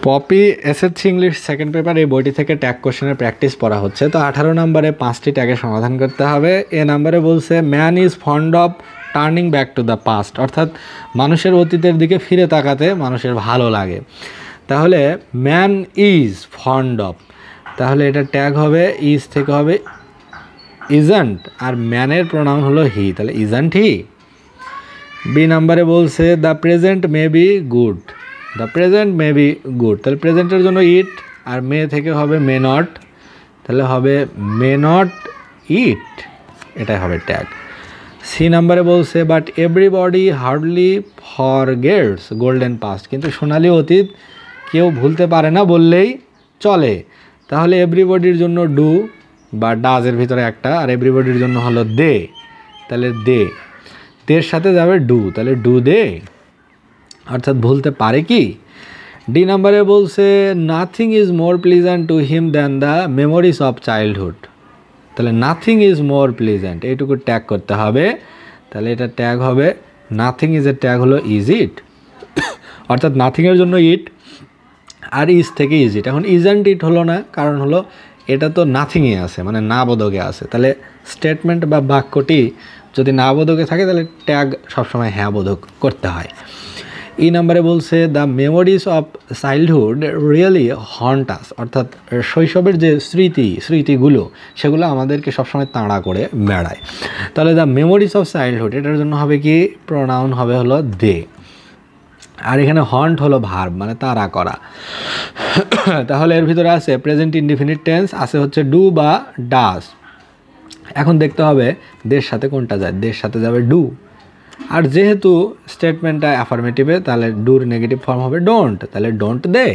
Poppy SSC English second paper এই বইটি থেকে ট্যাগ কোশ্চেনের প্র্যাকটিস পড়া হচ্ছে। তো 18 নম্বরে 5টি ট্যাগের সমাধান করতে হবে। এ নাম্বারে বলছে man is fond of turning back to the past, অর্থাৎ মানুষের অতীতের দিকে ফিরে তাকাতে মানুষের ভালো লাগে। তাহলে ম্যান ইজ ফন্ড অফ, তাহলে এটা ট্যাগ হবে ইজ থেকে হবে ইজন্ট, আর ম্যানের প্রোনাউন হলো হি, তাহলে ইজন্ট হি। বি নাম্বারে বলছে the present may be good, the present may be good, তাহলে প্রেজেন্টের জন্য ইট, আর মে থেকে হবে মে নট, তাহলে হবে মে নট ইট, এটাই হবে ট্যাগ। সি নাম্বারে বলছে but everybody hardly forgets golden past, কিন্তু সোনালি অতীত কেউ ভুলতে পারে না বললেই চলে, তাহলে এভরিবডির জন্য ডু বা ডাজের ভিতরে একটা, আর এভরিবডির জন্য হলো দে, তাহলে দে, দের সাথে যাবে ডু, তাহলে ডু দে, অর্থাৎ ভুলতে পারে কি। ডি নাম্বারে বলছে nothing is more pleasant to him than the memories of childhood, তাহলে নাথিং ইজ মোর প্লিজেন্ট এইটুকু ট্যাগ করতে হবে, তাহলে এটা ট্যাগ হবে নাথিং ইজের ট্যাগ হলো ইজ ইট, অর্থাৎ নাথিংয়ের জন্য ইট আর ইজ থেকে ইজ ইট। এখন ইজন্ট ইট হলো না, কারণ হলো এটা তো নাথিংয়ে আছে, মানে না বোধকে আছে, তাহলে স্টেটমেন্ট বা বাক্যটি যদি না বোধকে থাকে তাহলে ট্যাগ সবসময় হ্যাঁ বোধক করতে হয়। এই নাম্বারে বলছে the memories of childhood really haunt us, অর্থাৎ শৈশবের যে স্মৃতিগুলো সেগুলো আমাদেরকে সবসময় তাড়া করে বেড়ায়, তাহলে দ্য মেমোরিজ অফ চাইল্ডহুড এটার জন্য হবে কি প্রোনাউন হবে হলো দে, আর এখানে হন্ট হলো ভার্ব মানে তাড়া করা। তাহলে এর ভিতরে আছে প্রেজেন্ট ইনডিফিনিট টেন্স, আছে হচ্ছে ডু বা ডাস। এখন দেখতে হবে দের সাথে কোনটা যায়, দের সাথে যাবে ডু, আর যেহেতু স্টেটমেন্টটা অ্যাফার্মেটিভে তাহলে ডুর নেগেটিভ ফর্ম হবে ডোন্ট, তাহলে ডোন্ট দে।